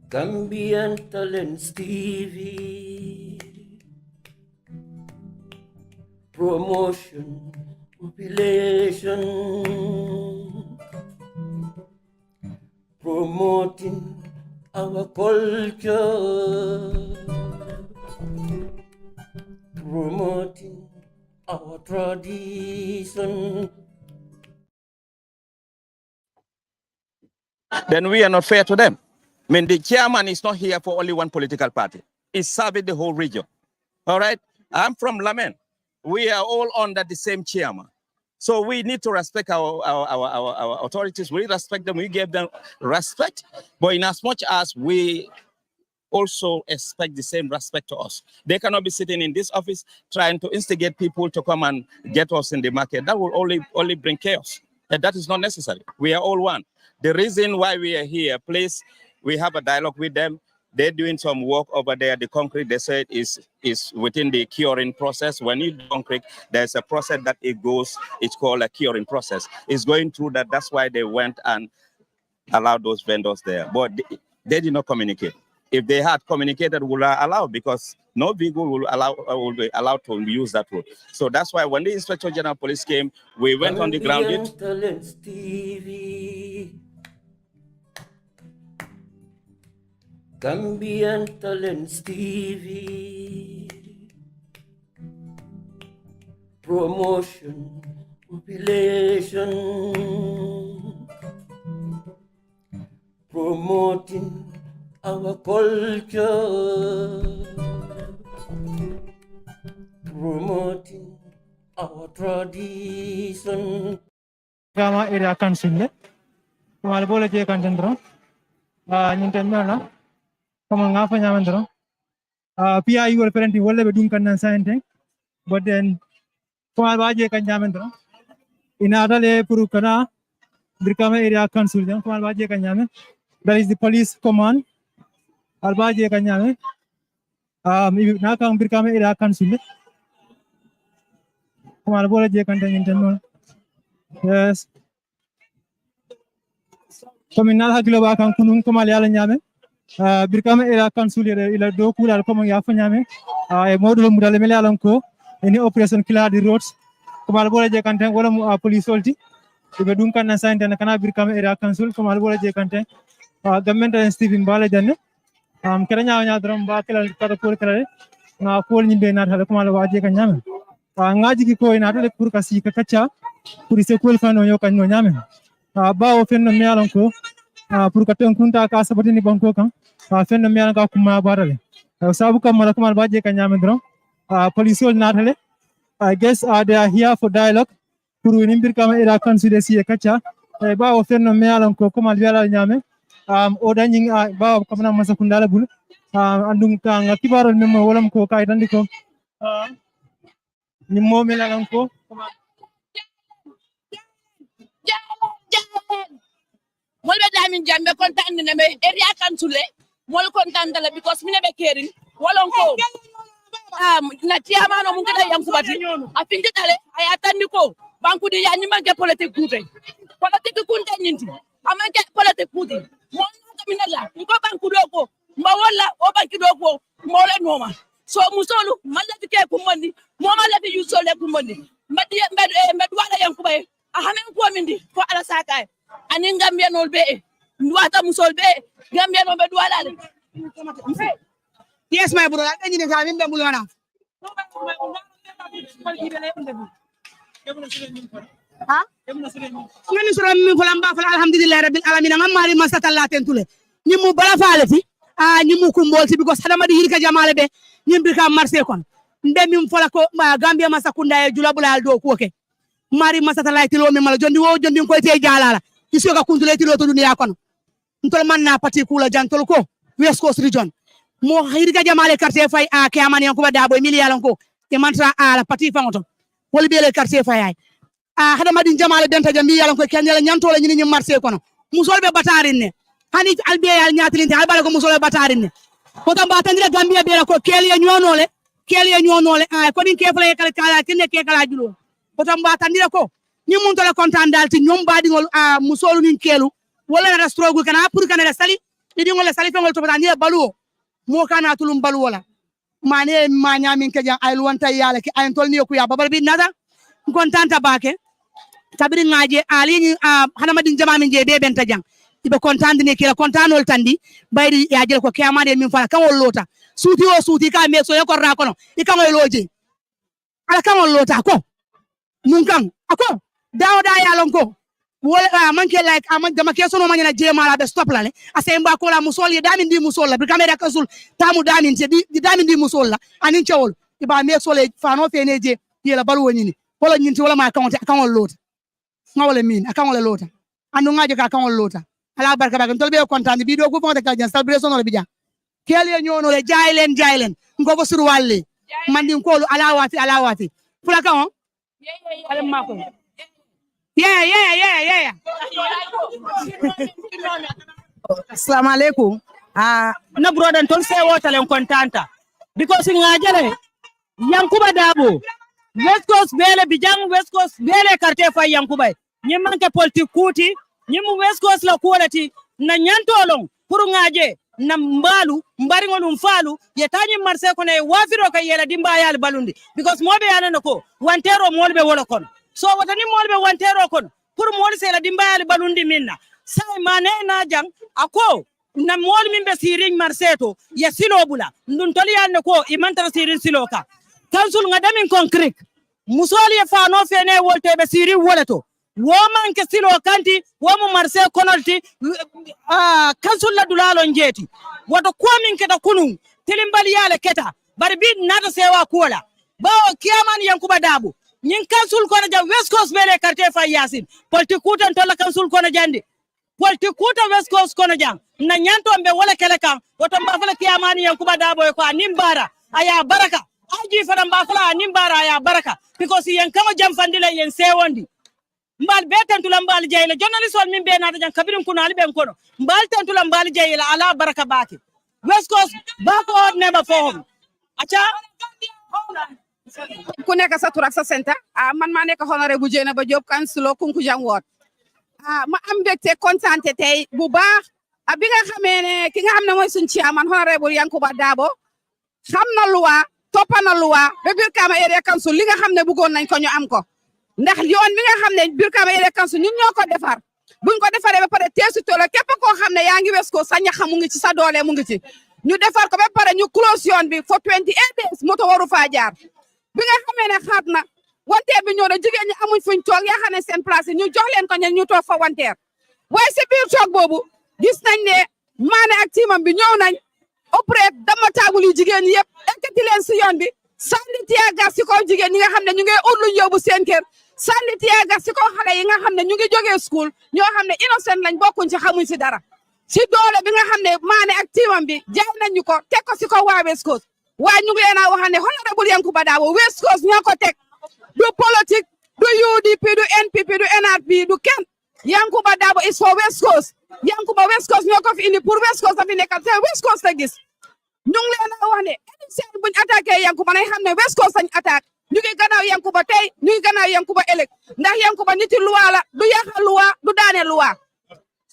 Gambian Talents TV. Promotion, population, promoting our culture, promoting our tradition. Then we are not fair to them. I mean, the chairman is not here for only one political party. He's serving the whole region. All right? I'm from Lamen. We are all under the same chairman. So we need to respect our authorities. We respect them. We give them respect. But in as much as we also expect the same respect to us. They cannot be sitting in this office trying to instigate people to come and get us in the market. That will only bring chaos. And that is not necessary. We are all one. The reason why we are here, please, we have a dialogue with them. They're doing some work over there. The concrete, they said, is within the curing process. When you do concrete, there's a process that it goes, it's called a curing process. It's going through that. That's why they went and allowed those vendors there. But they did not communicate. If they had communicated, would allow, because no vehicle will be allowed to use that road. So that's why when the Inspector General Police came, we went on the ground. Gambian Talents TV. Gambian Talents TV. Promotion, population, promoting our culture, promoting our tradition. Brikama area council kumal bola je kantendro nyintendona kama ngafa nyamendro pia you parenti wolle be dum kan sante but then kumal baje kan nyamendro ina dale pour kana Brikama area council jam kumal baje kan nyame, that is the police command albaje kan nyame na kan Brikama area council kumal bola je kan nyintendona. Yes. Communal hakilo ba kan kunun kuma yala nyame Brikama area council ila do kula ko ya fa nyame e modulo mudale mele alan ko any operation clear the roads kuma bola je kan wala mu police solti be dum kan na sante na kana Brikama area council kuma bola je kan government and Stephen Bala janne kala nya drum ba kala kada ko kala na ko nyimbe na tala kuma waje kan nyame ngaji ki ko ina tale pour kasi ka kacha pour se ko fa no yo kan no nyame ba o fenno mi alan ko pour ka ton kunta ka sabatini banko kan fenno mi alan ka kuma barale sabu kam mala kuma baje kan nyame dron police na tale. I guess they are here for dialogue pour ni Brikama area council si kacha ba o fenno mi alan ko kuma yala nyame o danyi ba kam na masa kundala bul andum ka ngakibaro memo wolam ko kay dandi ko ni mo melalan ko mol be damin jambe kontan ne me area council mol kontan dala because mine be kerin wolon ko na tiamano mun kada yang kubati afinde dale ay atandi ko banku di yani manke politique kunte nyinti amanke politique kuti mon na minala ko banku do ko ma wala o banki do ko mo le noma so musolu malla ke ko mondi mo malla be yusole ko mondi medi wala yang kubay ahamen ko mindi ko ala sakay anin gambianol be ndwata musol be gambianol be duwalale. Yes my brother any ne ga min be mulwana ha ngani sura min ko lamba fal alhamdulillah rabbil alamin ngamari masatalla tentule nyimu bala falati nyimu kumbolti because hadama di hirka jamale be nyimbi ka marché kon nde min fola ko gambia masakunda e julabula do ko ke mari masatalla tilo mi mala jondi wo jondi ko te jalala isoga kuntule tilo to duniya kono ntol manna pati kula jantol ko West Coast region mo hirga jamale quartier fay ke amani ko bada boy miliyalan ko te mantra ala pati fangoto wol bele quartier fay ay hada madin jamale denta jambi yalan ko kenyala nyantola nyini nyim marché kono musolbe batarin ne hani albe yal nyatilinte albala ko musolbe batarin ne ko tamba tandira gambia bela ko keliya nyonole ko din ke fala kala tinne ke kala julo ko tamba tandira ko ni mun tola kontan dalti ñom badi ngol musolu nin kelu wala na strogu kana pour kana sali idi ngol sali fengol to bata ni baluo mo kana tulum baluo la mane ma nyamin ke jang ay luwanta yala ki ay tol ni ko ya babal bi nada kontanta bake tabiri ngaje ali ni hana madin jama min je be benta jang ibe kontande ne kila kontanol tandi baydi ya jel ko kiyamade min fala kan lota suuti o suuti ka me so yako ra kono i kan loje ala kan lota ko mun kan ako dawda ya lon ko wala manke like aman dama keso no manyana je mala be stop la le ase mba ko la musol ye damin di musol la Brikama da kasul tamu damin te di damin di musol la anin ciowol iba me sole fano fene je yela balu woni ni wala nyinti wala ma kan lota ngawle min akan wala lota anu ngaje ka kan lota ala barka ba tol be kontaan bi do ko fonta ka jan celebration no le bija kele nyono le jailen ngo bo suru walle mandi ko lu ala wati fula ka on ala mako yeah assalamu alaikum na brodan tol se wotalen kontanta because ngajale yankuba dabo west coast bele bijang west coast bele carte fa yankuba nyimmanke politique kuti nyimu west coast la quality na nyantolon pour ngaje na mbari ngolum falu yetani marse ko ne wafiro ka yela dimba yal balundi because mobe yana ko wantero molbe wala kon so watani molbe wantero kon pour mol se la dimba yal balundi minna sai mane na jang ako na mol min be sirin marse to ya silobula ndun toli yanne ko imantara sirin siloka council ngadamin concrete musoli fa no fene wolte be sirin wolato woman ke silo kanti womu marse konolti council la dulalo njeti wato komin ke da kunun tilimbali yale keta bari bi nata sewa kola bawo kiyaman yankuba dabu nyin council kono ja west coast bele carte fa yasin politikuta tola council kono jande politikuta west coast kono jang na nyanto mbe wala kele kan wato mbafala kiyaman yankuba dabu ko animbara aya baraka aji fara mbafala animbara aya baraka because yankamo jam fandila yen sewondi mbal be tantula mbal jeyla journalist wal min be nata jan kabirin kuno ali ben kono mbal tantula mbal jeyla ala baraka baki west coast bako never for home acha ku nekk sa tur ak sa senta man maa nekk honorable Jeynaba Diop councilor Kunkujang Ward ma am mbégte kontaante tey bu baax bi nga xamee ne ki nga xam ne mooy suñu chairman honorable Yankuba Dabo xam na luwa toppa na luwa ba Brikama area council li nga xam ne bëggoon nañ ko ñu am ko ndax yoon bi nga xam ne Brikama area council ñun ñoo ko defar buñ ko defaree ba pare teesu tolo képp koo xam ne yaa ngi West Coast sa ñax mu ngi ci sa doole mu ngi ci ñu defar ko ba pare ñu close yoon bi for 28 days moto waru faa jaar bi nga xamee ne xaat na wanteer bi ñëw na jigéen ñi amuñ fuñ toog yaa xam ne seen place ñu jox leen ko ñu toog fa wanteer waaye si biir toog boobu gis nañ ne Manneh ak tiimam bi ñëw nañ opéré dama taabul yi jigéen ñi yëpp ekkati leen si yoon bi sànni tiyaga si kaw jigéen ñi nga xam ne ñu ngi ut luñ yóbbu seen kër sànni tiyaga si kaw xale yi nga xam ne ñu ngi jógee school ñoo xam ne innocent lañ bokkuñ ci xamuñ si dara si doole bi nga xam ne Manneh ak tiimam bi jaay nañ ñu ko teg ko si kaw waa West Coast waaye ñu ngi leen a wax ne honorable Yankuba Dabo West Coast ñoo ko teg du politique du UDP du NPP du NRP du kenn Yankuba Dabo is for West Coast Yankuba West Coast ñoo ko fi indi pour West Coast dafi nekkal te West Coast la gis ñu ngi leen a wax ne seen buñ attaqué Yankuba nañ xam ne West Coast lañ attaque ñu ngi gannaaw Yankuba tey ñu ngi gannaaw Yankuba ëllëg ndax Yankuba niti luwa la du yàqa luwa du daane luwa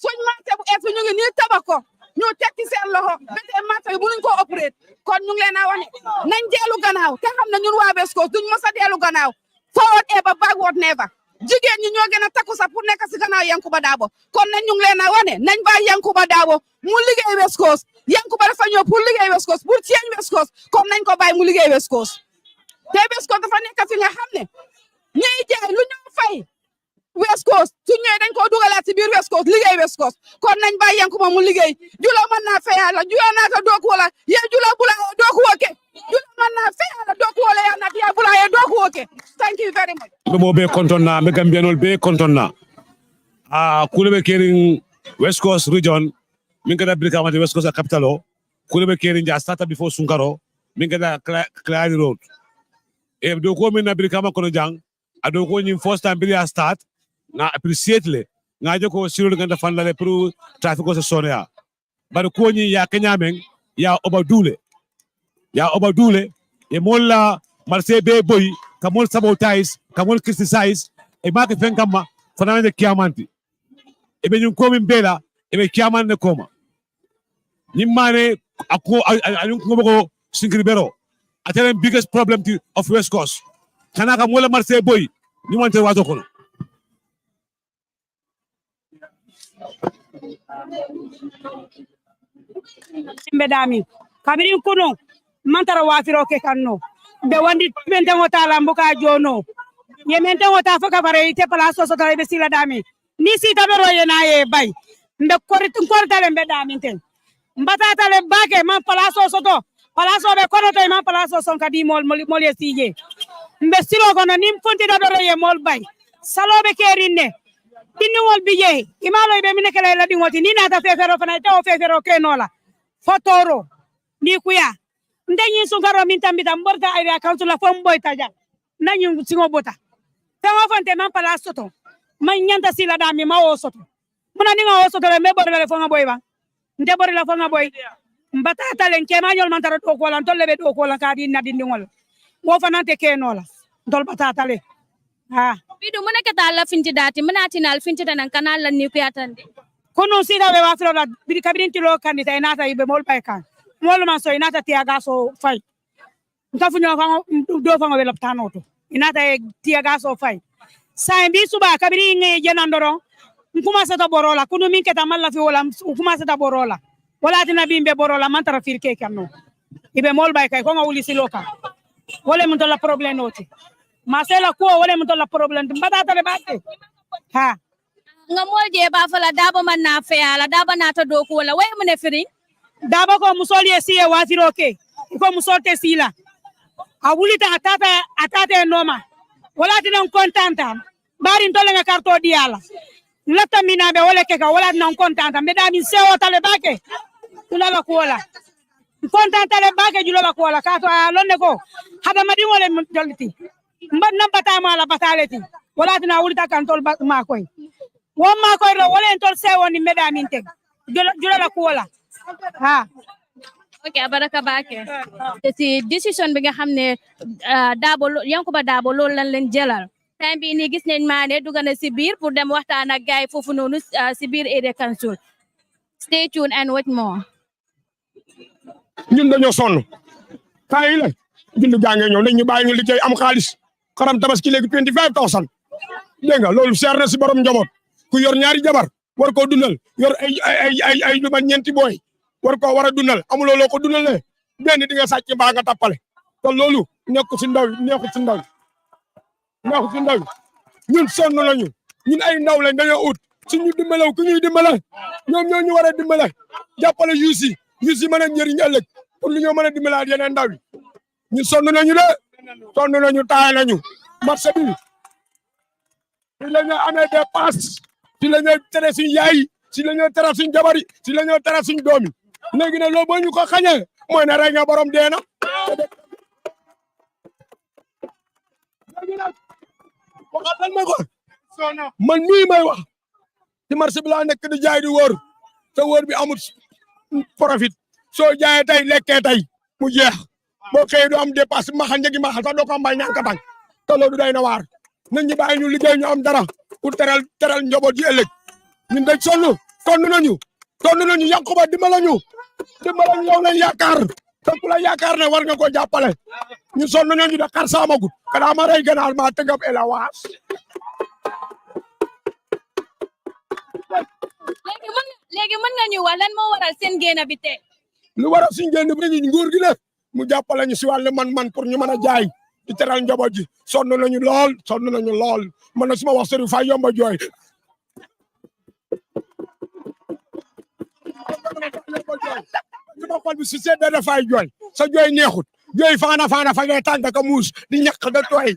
suñ marché bu ees ñu ngi nii tabax ko ñu tekki seen loxo ba tey marché bi mënuñ koo opéré kon ñu ngi leen a wax ne nañ dellu gannaaw te xam ne ñun waa West Coast duñ mos a dellu gannaaw forward ever backward never jigéen ñi ñoo gën a takku sax pour nekk si gannaaw Yankuba Dabo kon nañ ñu ngi leen a wax ne nañ bàyyi Yankuba Dabo mu liggéey West Coast Yankuba dafa ñëw pour liggéey West Coast pour change West Coast kon nañ ko bàyyi mu liggéey West Coast te West Coast dafa nekk fi nga xam ne ñiy jaay lu ñoo fay West Coast su ñëwee dañ koo dugalaat si biir West Coast liggéey West Coast kon nañ bàyyi Yankuba mu liggéey julo mën naa fayala julo naata dooku wala ye julo bula dooku woke julo mën naa fayala dooku wala ya naata ya bula ye dooku woke thank you very much mo be kontonna me gambianol be kontonna kulebe kerin West Coast region min kada Brikama West Coast capital o kulebe kerin ja starta before Sunkaro min kada Clasing road e do ko min na Brikama kono jang ado ko nyim first time bi start na appreciate le ngaje ko sirol ganda fandale pour traffic ko sonia bar ko nyi ya kenyamen ya obadule e molla marse be boy kamol sabotage kamol criticize e make fenkama fanane kiamanti e be nyum ko min bela e be kiaman ne koma Manneh ako ayun ko Singribero. Atene biggest problem of West Coast. Kanaka mola marse boy. Ni wante wato kono. Mbedami kabiri kuno mantara wafiro ke kanno be wandi mente ngota la mbuka jono ye mente ngota faka bare ite place so tare be sila dami ni si tabero ye na ye bay mbe korita le mbedami ten mbata tale bake man place so to place be kono to man place so kadi mol ye sije mbe silo kono nim fonti tabero ye mol bay salobe kerine dinwol biye imalo be minekele la dingoti ni na ta fefero fana te o fefero ke nola fotoro ni kuya ndenyi sungaro mintambita mborta area council la fomboy taja nanyi singo bota tango fante man pala soto man nyanta sila dami ma o soto muna ninga o soto le me borle fonga boy ba nte borle la fonga boy mbata talen ke ma nyol man taro to ko lan tolle be do ko lan ka di na di ngol wo fanante ke nola dol bata tale ha bidu muna ke dalla finti dati muna tinal finti tanan kanal lan ni kuya tande kono sida be wafiro la bi kabirin tilo kandita inata ibe mol bay kan mol man so inata tiaga so fay ntafu nyo fango do fango be laptano to inata tiaga so fay sa mbi suba kabiri nge jenandoro nkuma sata borola kunu min keta malla fi wala nkuma sata borola wala tina bimbe borola man tara firke kanno ibe mol bay kay ko nga wuli siloka wala mun to la problème oti masela ko wala mun to la problème mbata tale batte ha nga molje ba fala dabo man na fe ala dabo na ta doku wala way mu ne firi dabo ko musol ye siye wasiro ke ko musol te sila awulita atata noma wala tinan kontanta bari ndole nga karto diala lata mina be wala ke ka wala nan kontanta me da min sewo tale bake tulala ko wala kontanta le bake julola ko wala ka to lonne ko hada madi wala jolti mbad nan bata mala bataleti wala tinan awulita kan tol ma koy wamma koy ro wala entol sewo ni meda min teg jula la ko wala ha okay baraka bake ci decision bi nga xamne dabo yankuba dabo lol lan len jelal time bi ni gis nañ Manneh dugana ci biir pour dem waxtaan ak gaay fofu nonu ci biir area council stay tuned and watch more ñun dañoo sonn tay la jundu jangé ñoo dañu bay ñu liggéey am xaalis xaram tabaski legi 25000 denga lolu cher na ci borom njabot ku yor ñaari jabar war ko dundal yor ay lu man ñenti boy war ko wara dundal amulo loko dundal ben di nga sacc ba nga tapale te lolu nekku ci ndaw neexu ci ndaw ñun sonn nañu ñun ay ndaw lañ dañoo ut suñu dimbalaw ku ñuy dimbala ñom ñoo ñu wara dimbala jappale yusi mëna ñëriñ ëlëk pour lu ñoo mëna dimbala yeneen ndaw ñun sonn nañu taay nañu marché bi ci lañu amé dépasse ci lañu téré suñu yaay ci lañu téré suñu jabari ci lañu téré suñu doomi légui na lo bo ñu ko xañé moy na rey nga borom déna légui nak waxal ma ko man mi may wax ci marché bi la nek di jaay di wor te wor bi amul profit so jaay tay lekké tay mu jeex bo xey do am dépasse ma xal ñegi ma xal sax do ko mbay ñanka tang te lolu day na war nañ ñu bay ñu liggéey ñu am dara pour teral njobot ji ëlëk ñun dañ sonn nañu yankuba dimbala ñu yow lañ yaakar te ku la yaakar ne war nga ko jappalé ñu sonn nañu da xar samagut kana ma ray gënal ma tegab elawas legi mën nga ñu wax lan mo waral seen génn bi té lu waral suñu génn bi ñu nguur gi la mu jappalé ñu ci walu man pour ñu mëna jaay di teral njobot ji sonn nañu lool man na suma wax Serigne Faye yomba joy suma xol bi su sédé da fay joy sa joy neexut joy faana fa ngay tànk ka muus di ñak da toy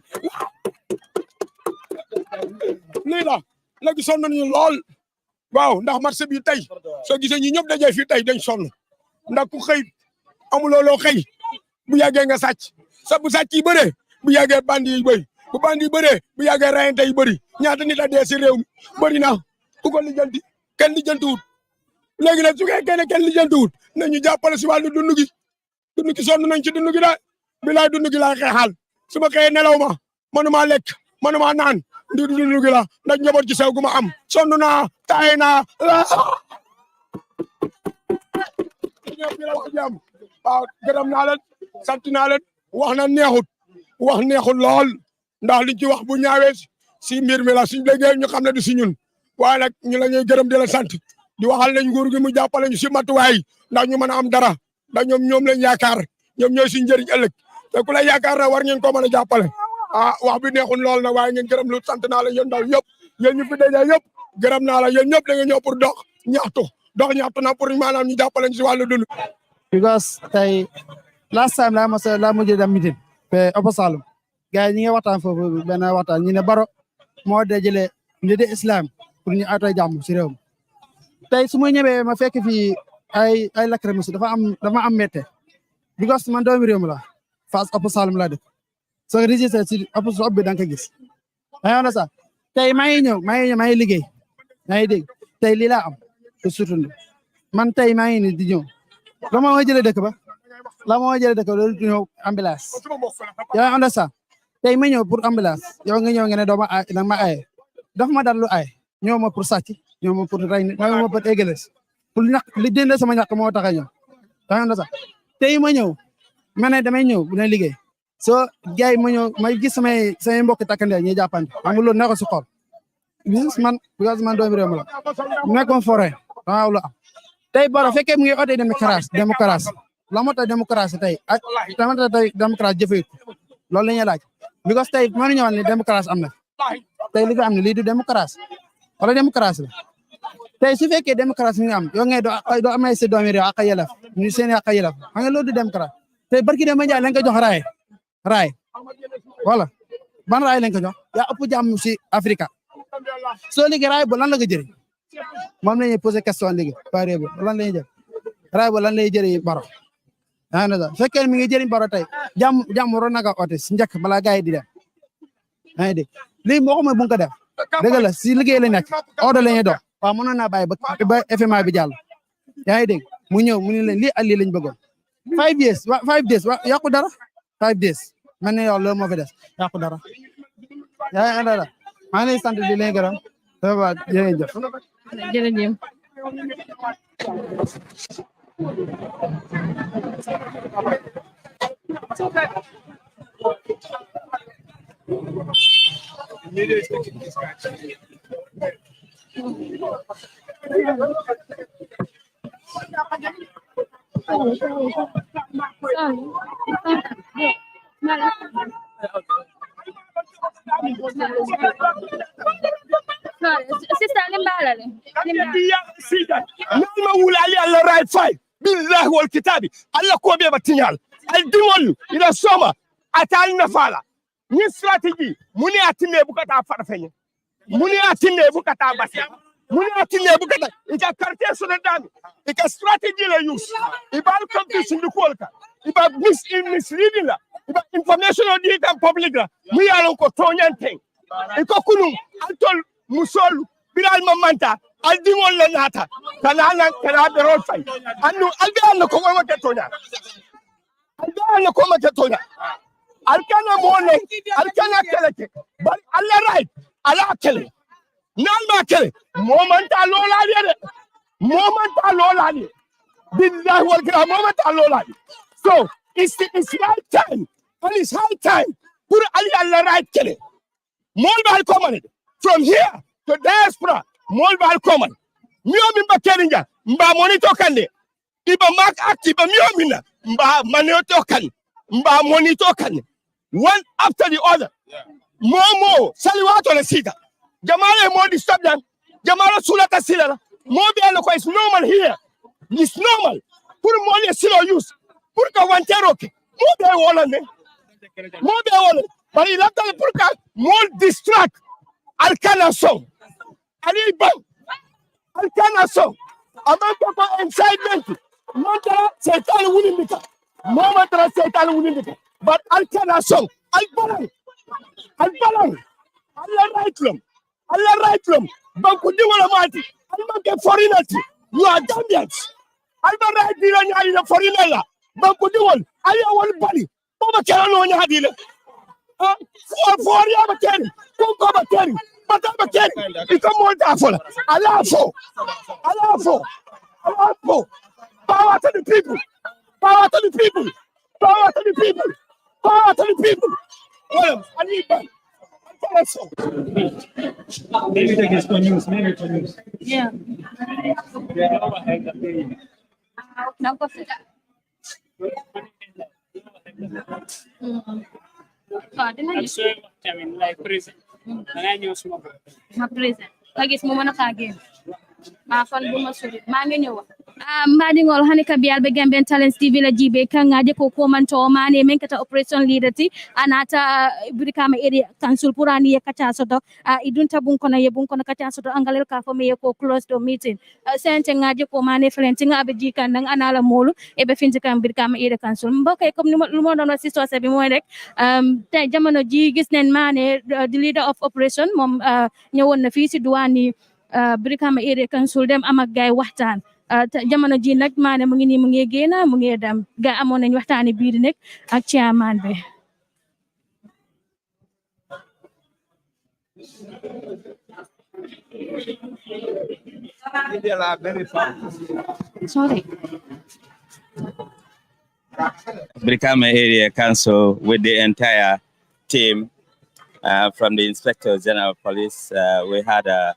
lii la léegi sonn nañu lool waaw ndax marché bi tey soo gisee ñi ñëpp dajee fii tey dañ sonn ndax ku xëy amuloo loo xëy bu yàggee nga sàcc sa bu sàcc yi bëree bu yàggee bandi yi bëri bu bandi yi bëree bu yàggee rayante yi bëri ñaata nit a dee si réew mi bëri na ku ko lijjanti kenn lijjantiwut léegi nag su fekkee kenn lijjantiwut nañu jàppale si wàllu dund gi sonn nañ ci dund gi da bilaay dund gi laay xeexal su ma xëyee nelaw ma mënuma lekk mënuma naan ndi dund gi la ndax njaboot gi sew gu ma am sonn naa taay naa waaw gërëm naa leen sant naa leen wax na neexut wax neexut lool ndax liñ ci wax bu ñaawee si mbir mi la suñ déggee ñu xam ne du si ñun waaye nag ñu la ñuy gërëm di la sant di waxal nañ nguur gi mu jàppale ñu si matuwaay ndax ñu mën a am dara ndax ñoom lañ yaakaar ñoom ñooy suñ njëriñ ëllëg te ku la yaakaar na war ngeen ko mën a jàppale wax bi neexul lool nag waaye ngeen gërëm lu sant naa la yéen ndaw yëpp yéen ñu fi dajee yëpp gërëm naa la yéen ñëpp da nga ñëw pour dox ñaxtu na pour maanaam ñu jàppale ñu si wàllu dund. because tey last time laa mujjee dem meeting te Opo Saloum gars yi ñi ngi waxtaan foofu benn waxtaan ñu ne Baro moo dajale njëde islam pour ñu atay jàmm si réew mi tey su ma ñëwee ma fekk fii ay lacrymogène dafa am métte because man doomi réew mi la Fass Opo Saloum laa dëkk soo registré si Opo bi da nga ko gis maa ngi sax tey maa ngi liggéey maa ngi dégg tey lii laa am te surtout man tey maa ngi ni di ñëw la moo jëlee dëkk ba loolu ñëw ambulance yaa ngi sax tey ma ñëw pour ambulance yow nga ñëw nga ne dooma ay nag ma aye dafa ma dal lu ay ñëw ma pour sàcc ñëw ma pour rey nit ñëw ma pour égales pour ñàkk li dënd sama ñàkk moo tax a ñëw yaa ngi sax tey ma ñëw ma ne damay ñëw bu ne liggéey soo gars yi ma ñëw may gis samay mbokk takkandee ñuy jàppante xam nga loolu ne ko si xol bis man doomi réew mi la nekkoon forêt dama lu am tey Baro fekkee mu ngi oote démocratie la moo tax démocratie tey ak tamit tey démocratie jëfee ko loolu la ñuy laaj because tey mënuñu ñëwal ne démocratie am na tey li fi am ne lii du démocratie wala démocratie la tey su fekkee démocratie mi ngi am yow ngay doo amee si doomi réew ak yelef ñu seen ak yelef xam nga loolu du démocratie tey barki dem ma njaay lañ ko jox raay voilà ban raay lañ ko jox yaa ëpp jàmm si Afrique soo liggéey raay bo lan la ko jëriñ moom la ñuy posé question léegi pare bo lan la ñuy jëriñ raay bo lan lay jëriñ Baro yaa ngi sax fekkee mi ngi jëriñ Baro tey jàmm waroon na ko oote si njëkk balaa gars yi di dem yaa ngi dégg lii moo xam ne bu nga ko def dëgg la si liggéey la nekk ordre la ñuy dox waaw mënoon naa bàyyi ba FMI bi jàll yaa ngi dégg mu ñëw mu ne leen lii ak lii lañ bëggoon 5 days yàqu dara 5 days man ne yow loolu moo fi des yàqu dara yaa ngi dara maa ngi lay sant di leen gërëm vraiment jërëjëf. jërëjëf. Sister Limbalale. Nalma wulali alla right five. Billahi wal kitabi. Alla ko be batinyal. Al dimol ila soma atal nafala. Ni strategy muni atine bukata farfenye. Muni atine bukata basi. Muni atine bukata ika quartier so dami. Ika strategy la use. Ibal competition du kolka. Iba misleading la. Iba information on the public la. Mu yalon ko tonyante. Iko kunu antol musol bilal mamanta al dimol la nata kana be rol fay annu albe an ko ma ketonya albe an ko ma ketonya alkana mone alkana keleke bal alla right ala kele nan ma kele momanta lola de billahi wal gram momanta lola so it's right time and it's high time pour ali alla right kele mol bal command from here to diaspora mol bal command mio mimba keringa mba monitor kande iba mark active mio mina mba monitor kan mba monitor kan one after the other momo saliwato le sita jamale mo disturb them jamala sulata silala mo be ko is normal here it's normal pour mo le silo use pour ka wanteroke mo be wala but il a pour ka mo distract alkana song ali ban alkana song amako ko incitement montara setan wulindika momentara setan wulindika but alkana song albalan Allah right lum banku diwala mati almanke foreigners you are Gambians alba right dila nyaali na foreigner la banku diwal aya wal bali boba kala no nyaadi la for ya ba keri ko ba keri bata ba keri iko mo da fola ala fo Power to the people. Power to the people. Power to the people. Power to the people. Well, I need that. Maybe take this for news. Maybe for news. Yeah. Like prison. Ma prison. Lagi semua mana kage. Kon bu ma sori ma nga ñew mbaɗigol hani ka bialɓe Gambian Talents TV la jibe kan ngaje ko komanto mane men kata operation leaderti anata Brikama area council purani yakata soto idun tabun kono yebun kono kata soto angalel ka fo me ko close the meeting sente ngaje ko mane flenti nga be jikan nang anala molu e be finti kan Brikama area council mbokay comme lu mo don ci sosé bi moy rek tay jamono ji gis nen mane the leader of operation mom ñewon na fi ci douane Brikama area council dem am ak gaay waxtaan jamono ji nak mané mu ngi ni mu ngi génna mu ngi dem ga amoon nañ waxtaani biir nek ak chairman bi sorry Brikama area council with the entire team from the Inspector General of Police. We had a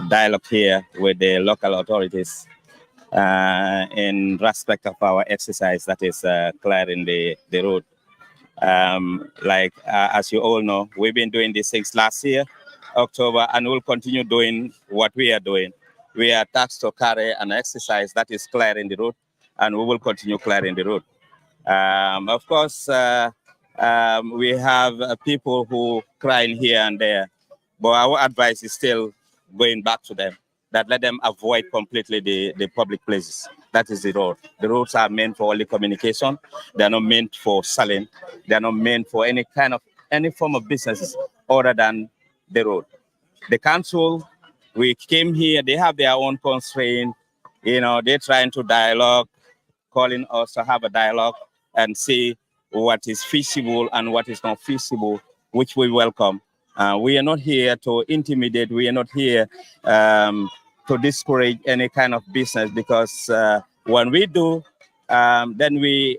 dialogue here with the local authorities in respect of our exercise that is clearing the road. As you all know, we've been doing this since last year, October, and we'll continue doing what we are doing. We are tasked to carry an exercise that is clearing the road, and we will continue clearing the road. Of course, we have people who crying here and there, but our advice is still going back to them, that let them avoid completely the public places. That is the road. The roads are meant for only communication. They're not meant for selling. They're not meant for any form of businesses other than the road. The council, we came here, they have their own constraint. You know, they're trying to dialogue, calling us to have a dialogue and see what is feasible and what is not feasible, which we welcome. We are not here to intimidate. We are not here to discourage any kind of business, because when we do, then we've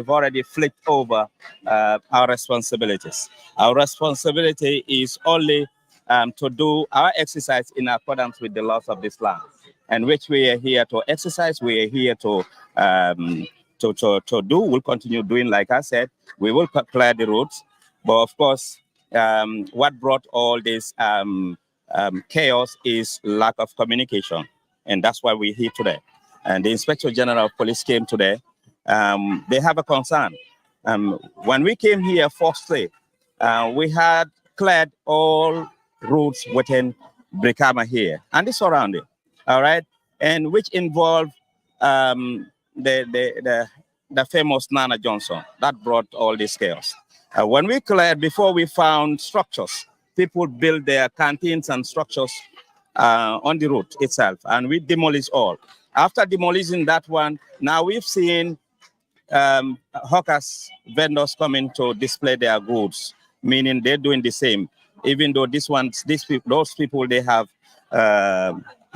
already flipped over our responsibilities. Our responsibility is only to do our exercise in accordance with the laws of this land, and which we are here to exercise. We are here to do. We'll continue doing, like I said, we will clear the roads. But of course, what brought all this chaos is lack of communication. And that's why we're here today. And the Inspector General of Police came today. They have a concern. When we came here firstly, we had cleared all roads within Brikama here and the surrounding, all right? And which involved the famous Nana Johnson. That brought all this chaos. When we cleared, before we found structures, people built their canteens and structures on the road itself, and we demolished all. After demolishing that one, now we've seen hawkers, vendors coming to display their goods, meaning they're doing the same. Even though those people, they have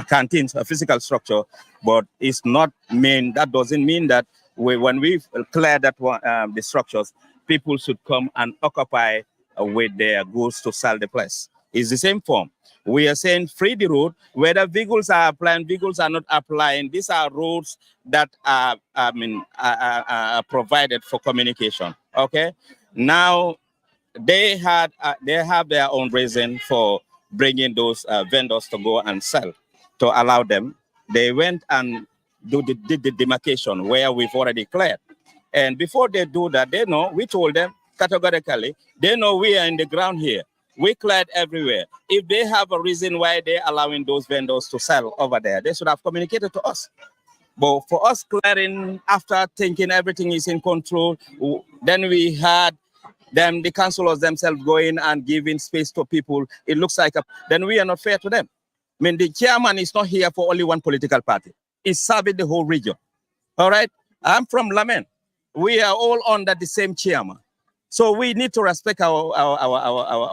canteens, a physical structure, but it's not mean. That doesn't mean that when we clear that one, the structures, people should come and occupy with their goods to sell the place. It's the same form. We are saying free the road. Whether vehicles are applying, vehicles are not applying. These are roads that are provided for communication. Okay. Now they have their own reason for bringing those vendors to go and sell. To allow them, they went and did the demarcation where we've already cleared. And before they do that, they know, we told them categorically, they know we are in the ground here. We cleared everywhere. If they have a reason why they're allowing those vendors to sell over there, they should have communicated to us. But for us clearing, after thinking everything is in control, then we had them, the councillors themselves, going and giving space to people. It looks like then we are not fair to them. I mean, the chairman is not here for only one political party. He's serving the whole region. All right? I'm from Lamen. We are all under the same chairman. So we need to respect our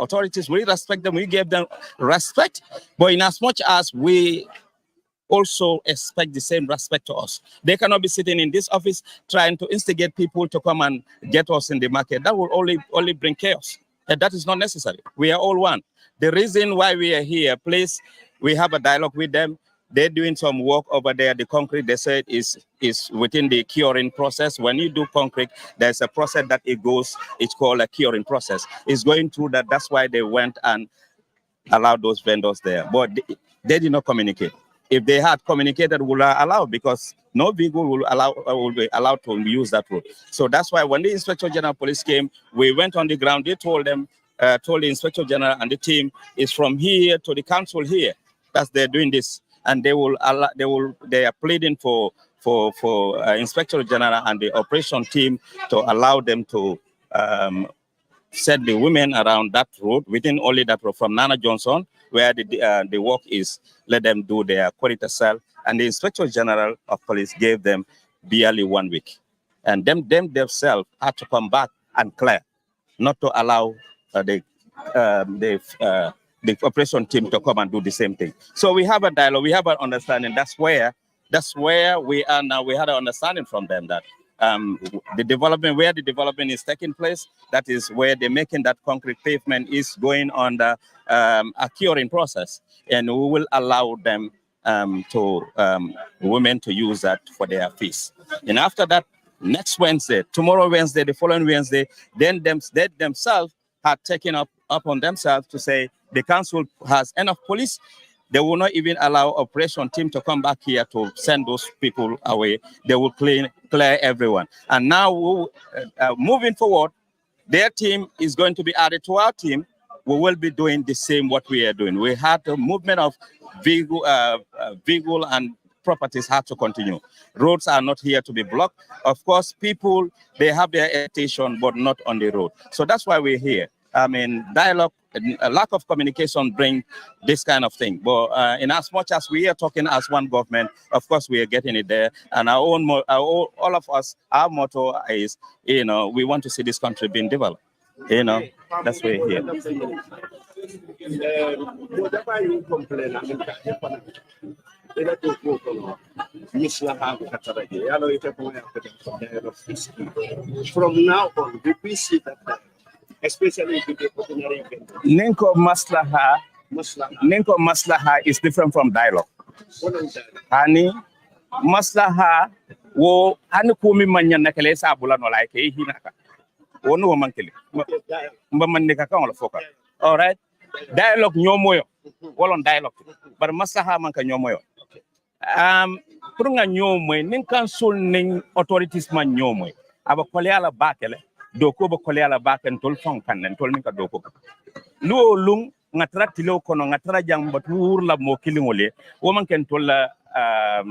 authorities. We respect them. We give them respect. But in as much as we also expect the same respect to us. They cannot be sitting in this office trying to instigate people to come and get us in the market. That will only bring chaos. And that is not necessary. We are all one. The reason why we are here, please, we have a dialogue with them. They're doing some work over there. The concrete, they said, is within the curing process. When you do concrete, there's a process that it goes, it's called a curing process. It's going through that. That's why they went and allowed those vendors there. But they did not communicate. If they had communicated, would allow, because no vehicle will be allowed to use that road. So that's why when the Inspector General of Police came, we went on the ground. They told them, told the Inspector General and the team, is from here to the council here. That's they're doing this, and they are pleading for Inspector General and the operation team to allow them to set the women around that road, within only that road from Nana Johnson, where the work is, let them do their quality cell. And the Inspector General of Police gave them barely 1 week. And them themselves had to come back and clear, not to allow the operation team to come and do the same thing. So we have a dialogue, we have an understanding. That's where we are now. We had an understanding from them that the development, where the development is taking place, that is where they're making that concrete pavement is going on the a curing process, and we will allow them women to use that for their feast. And after that, next Wednesday, tomorrow Wednesday, the following Wednesday, then they themselves had taken up on themselves to say the council has enough police. They will not even allow operation team to come back here to send those people away. They will clear everyone. And now, moving forward, their team is going to be added to our team. We will be doing the same what we are doing. We had the movement of vehicle and properties had to continue. Roads are not here to be blocked. Of course, people, they have their attention, but not on the road. So that's why we're here. I mean, dialogue, a lack of communication bring this kind of thing. But in as much as we are talking as one government, of course, we are getting it there. And all of us, our motto is, we want to see this country being developed. That's why we're here. From now on, we see that, especially with the ordinary event. Ninko Maslaha is different from dialogue. Hani Maslaha wo hani kumi manya nakele sabula no like hinaka. Wono wo mankele. Mba mannika kan wala foka. All right. Dialogue nyomoyo. Wolon dialogue. But Maslaha manka nyomoyo. Pour nga nyomoy nin council nin authorities man nyomoy. Aba kole ala bakele. Doko ba kole ala baken tol fon kanen tol minka doko lu lung ngatra tilo kono ngatra jang batur la mo kilingole wo man ken tol la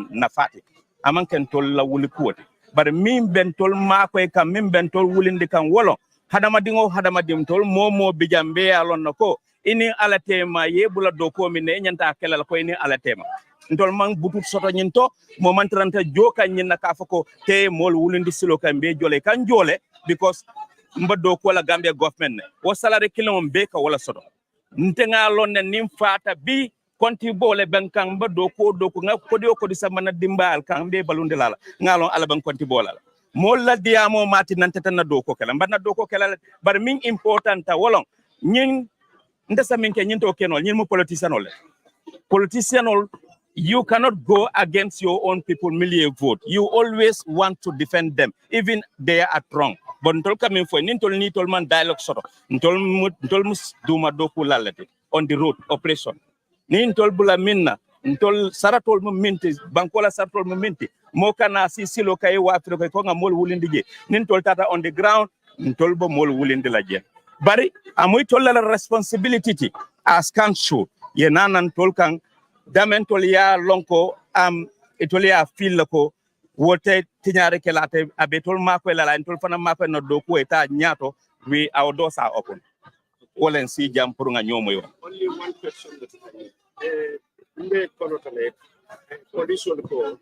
nafati aman ken tol la wuli kuoti bar min ben tol ma ko kam min ben tol wulinde kan wolo hadama dim tol momo bijambe alon nako ini ala tema yebula doko min ne nyanta kelal ko ini ala tema ntol man butut soto nyinto mo man tranta joka nyina ka fako te mol wulindi silo kan be jole kan jole because mbado ko la Gambia government ne wo salary kilon be ka wala soto ntenga lonne nim fata bi konti bole bankan mbado ko nga ko di sama na dimbal kan be balunde lala ngalon ala ban konti bola mo la diamo mati nante tan na doko kala mbana doko kala bar min important ta wolon nyin ndesa min ke nyinto kenol nyin mo politicianol you cannot go against your own people million vote. You always want to defend them, even they are wrong. But ntol coming for nintol ni tol man dialogue soro. Ntol mus duma doku lalete on the road operation. Nintol bula minna, ntol saratol mu minti, bankola saratol mu minti. Moka na si silo kay wa Afrika ko nga mol wulindi je. Nintol tata on the ground, ntol bo mol wulindi la je. Bari amoy tol la responsibility as council. Ye nanan tol kang damen tolia lonko etolia fil ko wote tinyare kelate abetol mako la entol fana mako no do ko eta nyato we our doors are open wolen si jam pour nga nyomo yo Only one question that condition call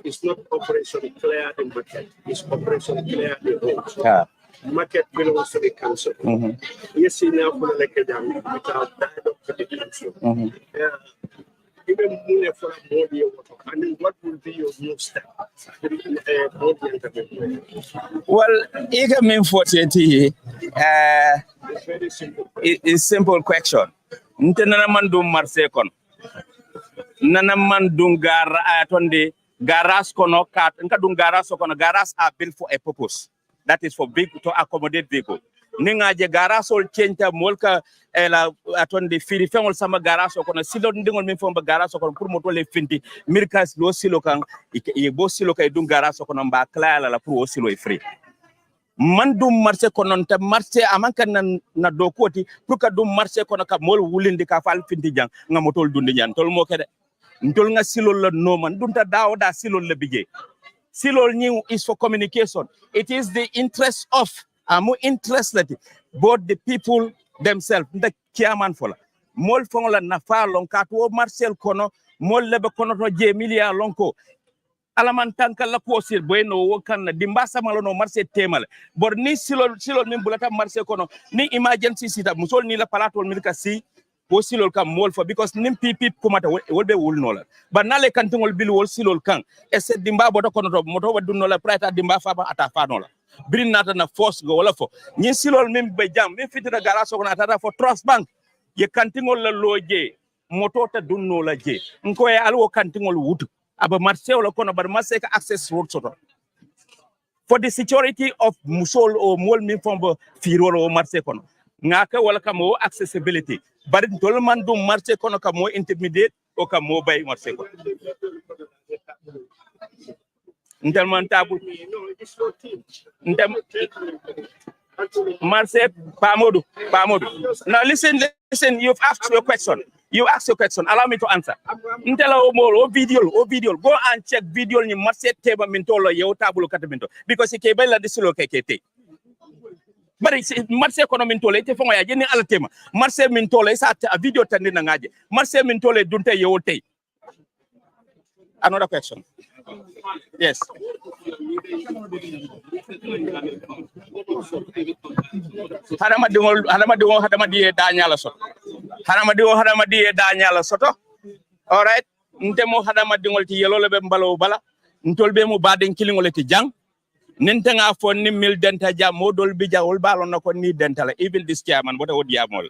is not operation clear the market, it's operation clear the road. Market belongs to the council. Yes, now for the without dialogue with the council. even Manneh for a body, and then what will be your new step? Well, ega min fortieti Very simple. is simple question. Nte nana man dum marse kon. Nana man dum tonde garas kono kat nka dum garas kono garas are built for a purpose. That is for big to accommodate vehicle. Ninga je garas ol chenta molka ela atonde firi fengol sama garas kono silo ndingol min fomba garas kono pour moto le finti mirkas lo silo kan e bo silo kay dum garas kono mba kala la pour o silo e free. Man dum marché kono te marché amanka na do koti pour ka dum marché kono ka mol wulindi ka fal finti jang nga motol dundi nyan tol mo kede ntol nga silol la no man dunta dawo da silol la bije silol new is for communication. It is the interest of amu interested both the people themselves the chairman fola mol fongola na fa lon ka to marcel kono mol lebe kono to je milia lonko alaman tanka la ko sir bueno wokan dimba samalo no marché temal bor ni silol min bulata marché kono ni emergency sita musol ni la palatol milka si wo silol kam mol fo because nim pipip kumata wolbe wulnola ba nale kantingol bil wol silol kan e se dimba boto kono to moto wadunnola prata dimba fa ba ata fa nola brin nata na force go wala fo ni silol min be jam min fitira gara so kono ata fo trust bank ye kantingol la loje moto ta dunnola je nko e alwo kantingol wutu aba marché wala kono bar marché ka access road soto for the security of musol o mol min fombo firolo o marché kono ngaka wala kamo accessibility bari tol man dum marché kono kamo intermediate o kamo bay marché ko ndel man tabu ndem marché pamodu now listen you've asked your question. Allow me to answer. Ntela o video. Go and check video ni marché teba mintolo yo tabulo kataminto because ke bela disilo kekete. Bari marché kono mintolo ite fongo ya jeni ala tema. Marché mintolo isa a video tandi na ngaje. Marché mintolo dunte yo te. Another question. Yes. Hadama di danyala soto. All right. Ntemo hadama dingol ti yelo lebe mbalo bala. Ntolbe mu baden kilingol ti jang. Nintenga fo ni mil denta jam modol bija ol balon nako ni dentala even this chairman bota wodi amol.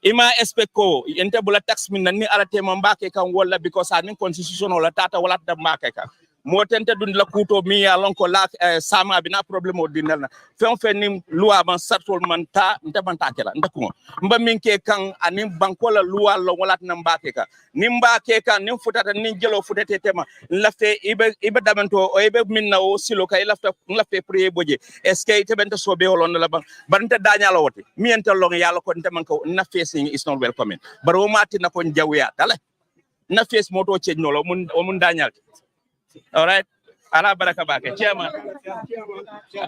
Ima expecto ente bula tax min ni ala tema mbake kan wala because anin constitution wala tata wala da mbake kan. Mo tente dun la kuto mi ya lonko la sama bina problème o dinal na fen ni loi ban sartol man ta nta ban ta kala ndako mba minke kan anin bankola loi lo wala na mbake ka nimbake kan nim futata nin jelo futete tema lafte ibe damento o ibe minna o silo kay lafte prier boje est-ce que tebenta sobe holon la ban banta dañala wote mi enta long yalla ko nta man ko na facing is not welcome baro mati na ko jawya dala na face moto change no lo mun dañal. All right. Ala baraka bake. Chairman.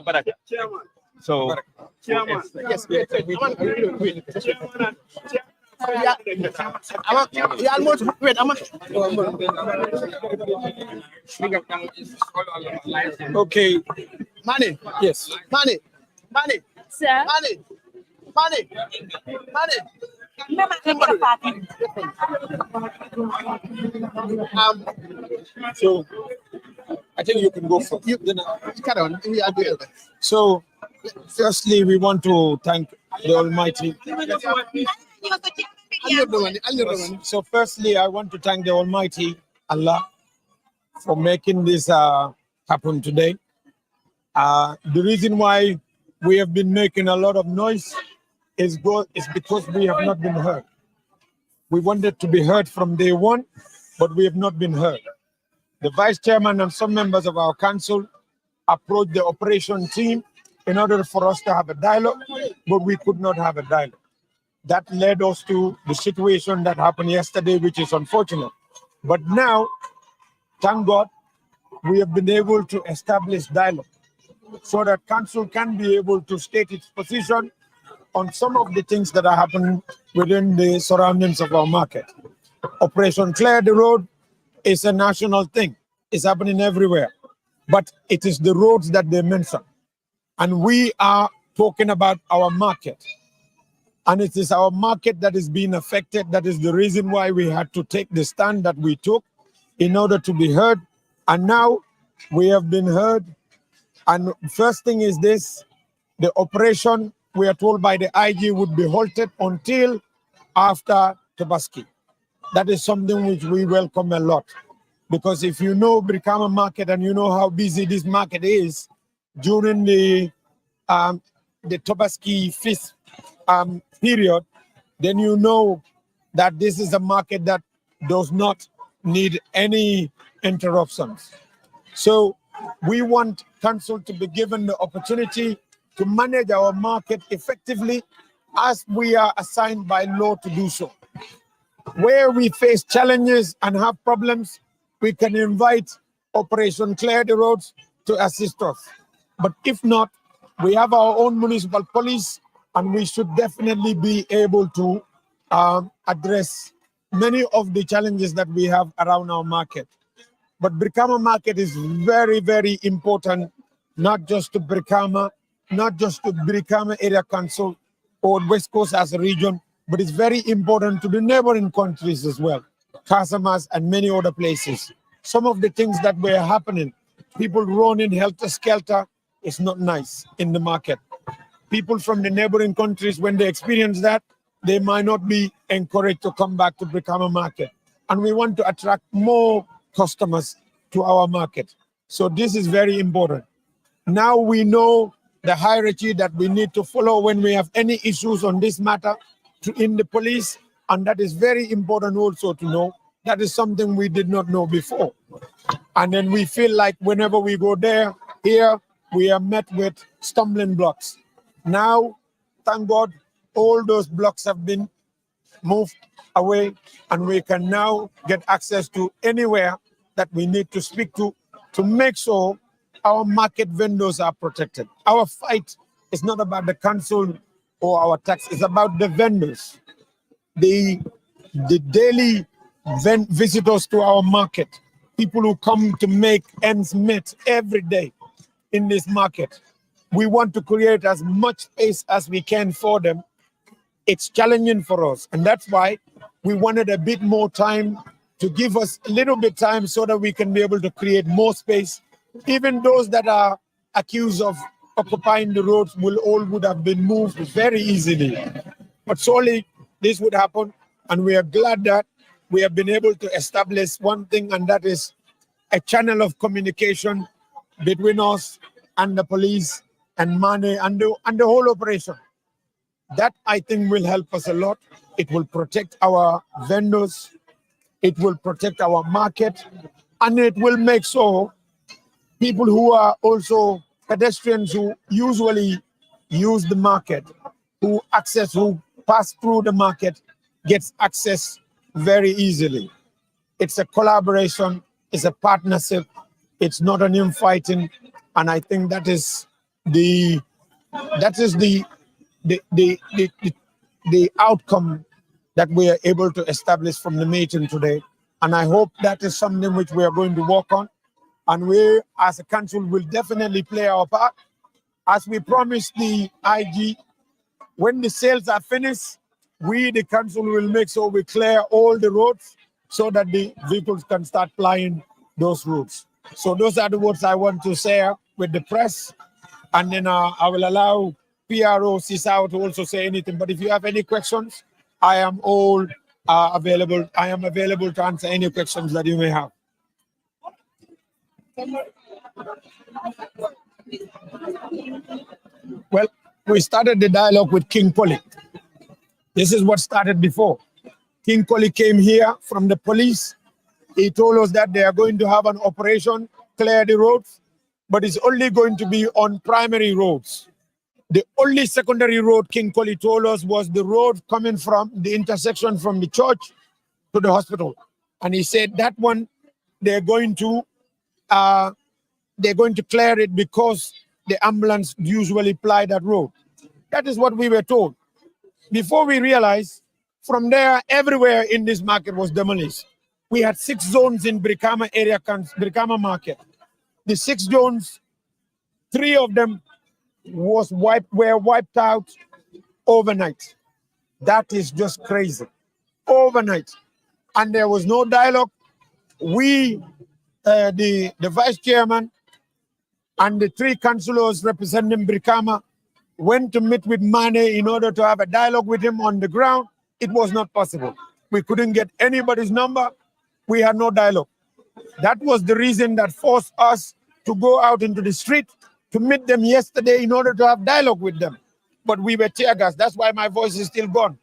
Baraka. So, Chairman. Yes. Okay. Manneh. Yes. Manneh. Sir. Manneh. So I think you can go for you. Carry on. So firstly, we want to thank the Almighty. So firstly, I want to thank the Almighty Allah for making this happen today. The reason why we have been making a lot of noise is because we have not been heard. We wanted to be heard from day one, but we have not been heard. The vice chairman and some members of our council approached the operation team in order for us to have a dialogue, but we could not have a dialogue. That led us to the situation that happened yesterday, which is unfortunate. But now, thank God, we have been able to establish dialogue so that council can be able to state its position on some of the things that are happening within the surroundings of our market. Operation Clear the Road is a national thing. It's happening everywhere. But it is the roads that they mention. And we are talking about our market. And it is our market that is being affected. That is the reason why we had to take the stand that we took in order to be heard. And now we have been heard. And first thing is this, the operation, we are told by the IG, would be halted until after Tabaski. That is something which we welcome a lot. Because if you know Brikama market and you know how busy this market is during the Tabaski feast period, then you know that this is a market that does not need any interruptions. So we want council to be given the opportunity to manage our market effectively as we are assigned by law to do so. Where we face challenges and have problems, we can invite Operation Clear the Roads to assist us. But if not, we have our own municipal police, and we should definitely be able to address many of the challenges that we have around our market. But Brikama market is very, very important, not just to Brikama, not just to Brikama Area Council or West Coast as a region, but it's very important to the neighboring countries as well, Casamas and many other places. Some of the things that were happening, people running helter-skelter, is not nice in the market. People from the neighboring countries, when they experience that, they might not be encouraged to come back to Brikama market. And we want to attract more customers to our market. So this is very important. Now we know the hierarchy that we need to follow when we have any issues on this matter in the police, and that is very important also to know. That is something we did not know before. And then we feel like whenever we go there, here, we are met with stumbling blocks. Now, thank God, all those blocks have been moved away, and we can now get access to anywhere that we need to speak to make sure our market vendors are protected. Our fight is not about the council or our tax, it's about the vendors, the daily visitors to our market, people who come to make ends meet every day in this market. We want to create as much space as we can for them. It's challenging for us, and that's why we wanted a bit more time, to give us a little bit time so that we can be able to create more space. Even those that are accused of occupying the roads would have been moved very easily. But surely this would happen, and we are glad that we have been able to establish one thing, and that is a channel of communication between us and the police and Manneh and the whole operation. That, I think, will help us a lot. It will protect our vendors, it will protect our market, and it will make sure people who are also pedestrians who usually use the market, who pass through the market, gets access very easily. It's a collaboration, it's a partnership, it's not an infighting, and I think that is the outcome that we are able to establish from the meeting today. And I hope that is something which we are going to work on. And we, as a council, will definitely play our part. As we promised the IG, when the sales are finished, we, the council, will make sure we clear all the roads so that the vehicles can start plying those routes. So those are the words I want to share with the press. And then I will allow PRO Sisao to also say anything. But if you have any questions, I am all available. I am available to answer any questions that you may have. Well, we started the dialogue with King Polly. This is what started before. King Polly came here from the police. He told us that they are going to have an operation, clear the roads, but it's only going to be on primary roads. The only secondary road King Polly told us was the road coming from the intersection from the church to the hospital. And he said that one, they're going to clear it because the ambulance usually ply that road. That is what we were told. Before we realized, from there, everywhere in this market was demolished. We had 6 zones in Brikama area, Brikama market. The 6 zones, 3 of them were wiped out overnight. That is just crazy. Overnight. And there was no dialogue. We, the vice chairman and the 3 councillors representing Brikama went to meet with Manneh in order to have a dialogue with him on the ground. It was not possible. We couldn't get anybody's number. We had no dialogue. That was the reason that forced us to go out into the street to meet them yesterday in order to have dialogue with them. But we were tear gas. That's why my voice is still gone.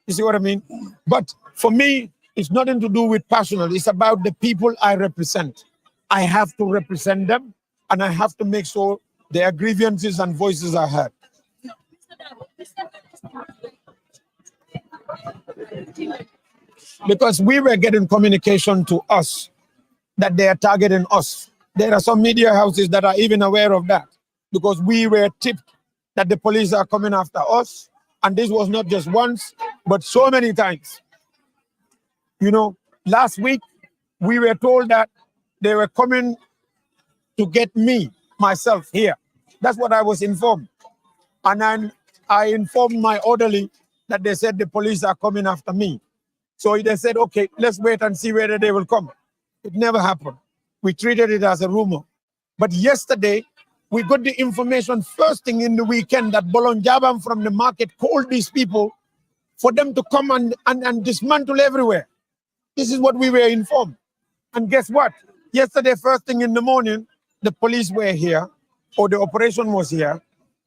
You see what I mean? But for me, it's nothing to do with personal. It's about the people I represent. I have to represent them, and I have to make sure their grievances and voices are heard. Because we were getting communication to us that they are targeting us. There are some media houses that are even aware of that, because we were tipped that the police are coming after us. And this was not just once, but so many times. You know, last week, we were told that they were coming to get me, myself, here. That's what I was informed. And then I informed my orderly that they said the police are coming after me. So they said, okay, let's wait and see whether they will come. It never happened. We treated it as a rumor. But yesterday, we got the information first thing in the weekend that Bolonjabam from the market called these people for them to come and dismantle everywhere. This is what we were informed. And guess what? Yesterday, first thing in the morning, the police were here, or the operation was here.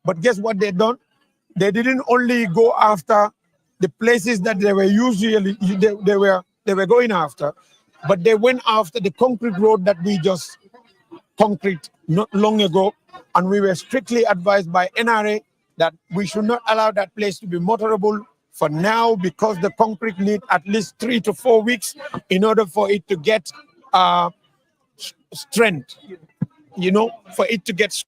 But guess what they done? They didn't only go after the places that they were usually they were going after, but they went after the concrete road that we just concrete not long ago. And we were strictly advised by NRA that we should not allow that place to be motorable for now, because the concrete needs at least 3 to 4 weeks in order for it to get strength, you know, for it to get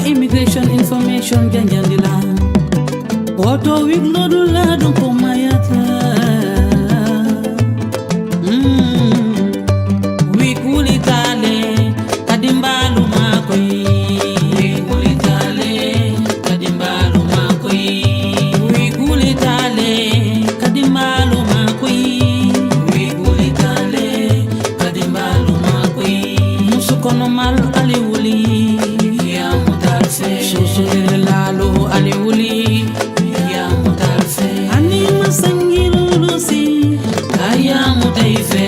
immigration information ganjandila auto wig lodula don ko mayata wig ulitale kadimbalu makoy wig ulitale kadimbalu makoy wig ulitale kadimbalu makoy wig ulitale kadimbalu makoy musukono mal aliwuli Lalo aliuli ya mutalfe ani masangilu lusi aya mutaife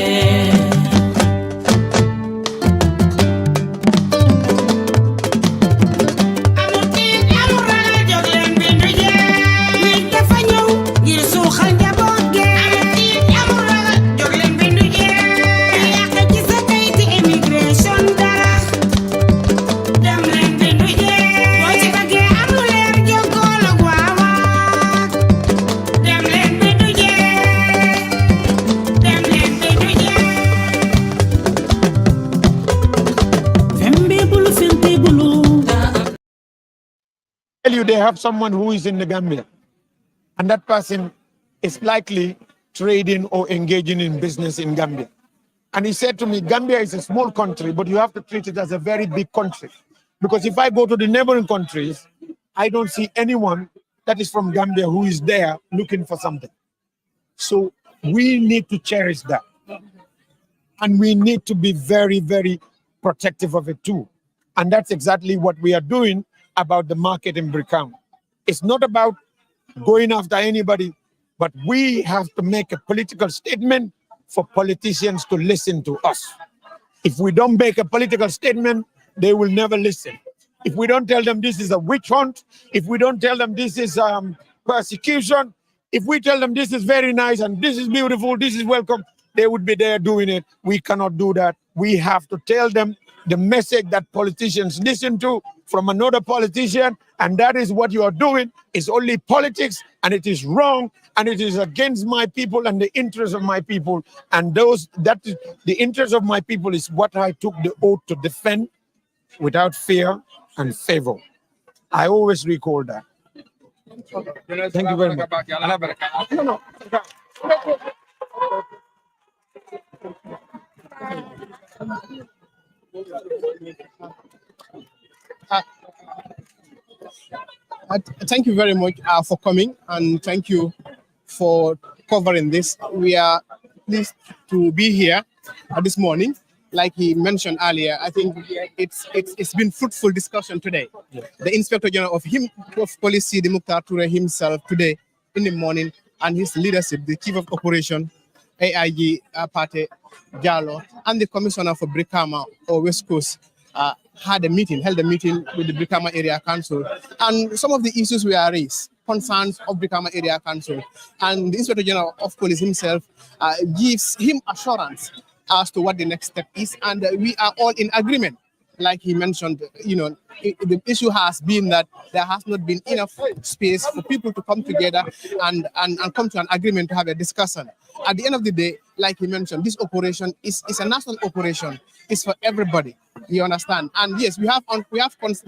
amutin have someone who is in the Gambia, and that person is likely trading or engaging in business in Gambia. And he said to me, Gambia is a small country, but you have to treat it as a very big country. Because if I go to the neighboring countries, I don't see anyone that is from Gambia who is there looking for something. So we need to cherish that. And we need to be very, very protective of it too. And that's exactly what we are doing about the market in Brikama. It's not about going after anybody, but we have to make a political statement for politicians to listen to us. If we don't make a political statement, they will never listen. If we don't tell them this is a witch hunt, if we don't tell them this is persecution, if we tell them this is very nice and this is beautiful, this is welcome, they would be there doing it. We cannot do that. We have to tell them the message that politicians listen to from another politician, and that is what you are doing. It's only politics, and it is wrong, and it is against my people and the interests of my people. And the interest of my people is what I took the oath to defend without fear and favor. I always recall that. Thank you very much. No. Thank you very much for coming, and thank you for covering this. We are pleased to be here this morning. Like he mentioned earlier, I think it's been fruitful discussion today. Yeah. The Inspector General of Police, the Mukhtar Toure himself today in the morning, and his leadership, the Chief of Operation, AIG Pate Jallo, and the Commissioner for Brikama or West Coast held a meeting with the Brikama Area Council, and some of the issues were raised, concerns of Brikama Area Council, and the Inspector General of Police himself gives him assurance as to what the next step is, and we are all in agreement. Like he mentioned, the issue has been that there has not been enough space for people to come together and come to an agreement to have a discussion. At the end of the day, like he mentioned, this operation is a national operation. It's for everybody. You understand? And yes, they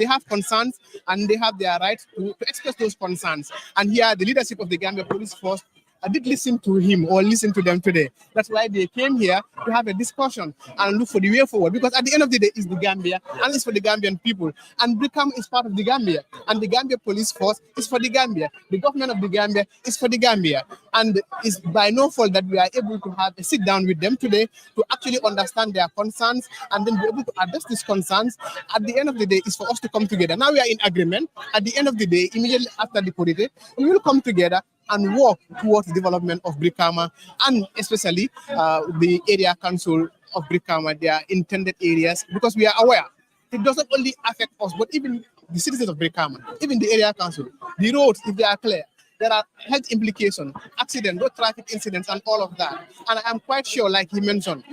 have concerns, and they have their right to express those concerns. And here, the leadership of the Gambia Police Force, I did listen to him or listen to them today. That's why they came here to have a discussion and look for the way forward. Because at the end of the day, it's the Gambia and it's for the Gambian people. And Brikama is part of the Gambia. And the Gambia Police Force is for the Gambia. The government of the Gambia is for the Gambia. And it's by no fault that we are able to have a sit down with them today to actually understand their concerns and then be able to address these concerns. At the end of the day, it's for us to come together. Now we are in agreement. At the end of the day, immediately after the polity, we will come together and work towards the development of Brikama, and especially the area council of Brikama, their intended areas, because we are aware it doesn't only affect us, but even the citizens of Brikama, even the area council, the roads, if they are clear, there are health implications, accidents, road traffic incidents, and all of that. And I'm quite sure, like he mentioned,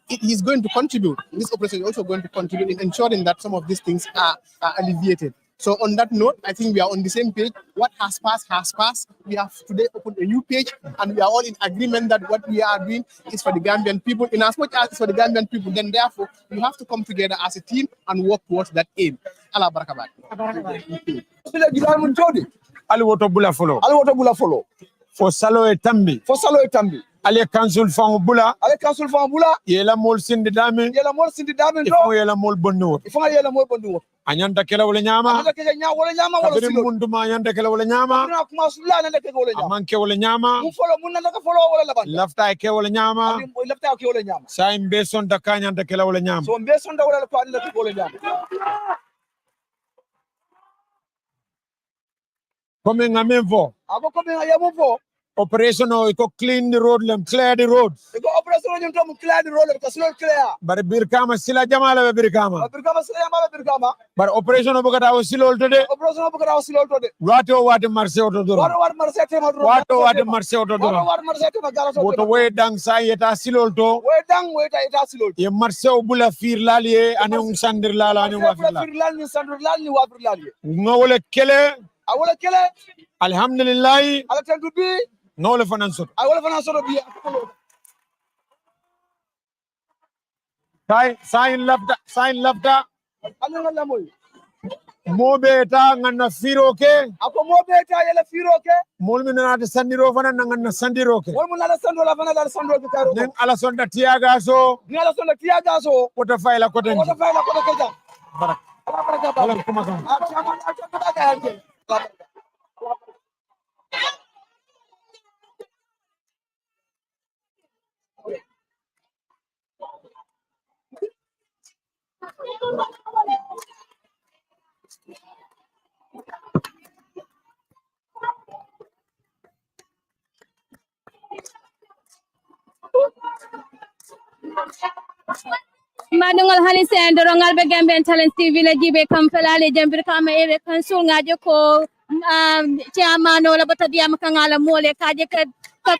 he's going to contribute. This operation is also going to contribute in ensuring that some of these things are alleviated. So on that note, I think we are on the same page. What has passed has passed. We have today opened a new page, and we are all in agreement that what we are doing is for the Gambian people. In as much as it's for the Gambian people, then therefore we have to come together as a team and work towards that aim. Allah barakabat. Aliwoto bula follow. For salo e tambi. Ale council fang bula. Yela mol sindi dami. Ifo yela mol bonno. Anyanta kela wala nyama. Kabiri mundu ma anyanta kela wala nyama. Amanke wala nyama. Lafta ke wala nyama. Sa imbeson da kanyanta kela wala nyama. Comme ngamenvo. Operation iko clean the road, clear the road. But Brikama sila jamala Brikama. But operation obogata silol today. Wato marse otodoro. Wato marse otodoro. Wato we dang sa yeta silol to. Ye marse obula fir lalie ane sandir lala ane wafir. Ngawole kele. Alhamdulillah. No le financial. Sign left. Mobeta nganna firoke. Ako mobeta yele firoke. Molmi na ta sandiro fana nganna sandiroke. Molmu na sando la fana la sando ke karo. Nen ala sonda tiaga so. Ni ala sonda tiaga so. Wota fayla ko tan. Wota fayla ko keja. Barak. Baraka ba. Wala kuma kan. Achama ka hanje. Madungol hani sen dorongal be Gambian Talent TV la jibe kam felale jambir kama ere kansul ngaje ko chairman wala batadia makangala mole kaje ka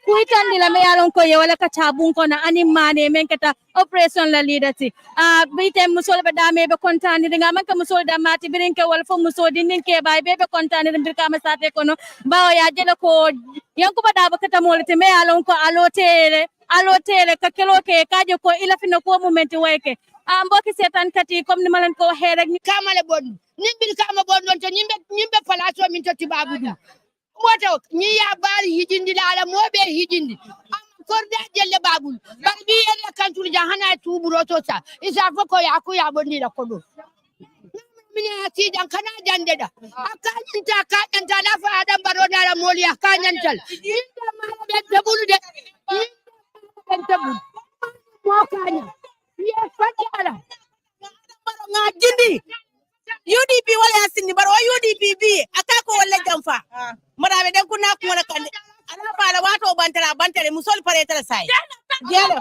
kuitan dila me yalon ko ye wala ka chabun ko na ani mane men kata operation la leadership bite musol be dame be kontani dinga man ka musol da mati birinke wala fo musol dinin ke bay be kontani dir kama sate kono bawo ya jela ko yanko bada ba kata mole te me yalon ko alotere ka kelo ke kaje ko ila fina ko moment wayke mbokki setan kati comme ni malen ko waxe rek ni kamale bon nimbil kama bon don to nyimbe palaso min to tibabudu moto nyi ya bari hijindi la mobe hijindi am korda jelle babul bar bi yalla kantul jahana tuburo to sa isa foko ya ko ya bonni la kodo mine ati dan kana jande da akanyanta la fa adam baro na la moli akanyantal inda ma be tabulu de tabulu mo kanya ye fajala baro ngajindi UDP wala yasin baro UDP bi akako wala jamfa marabe dan kuna ko wala kan ala fala wato bantare musol pare tara sai jelo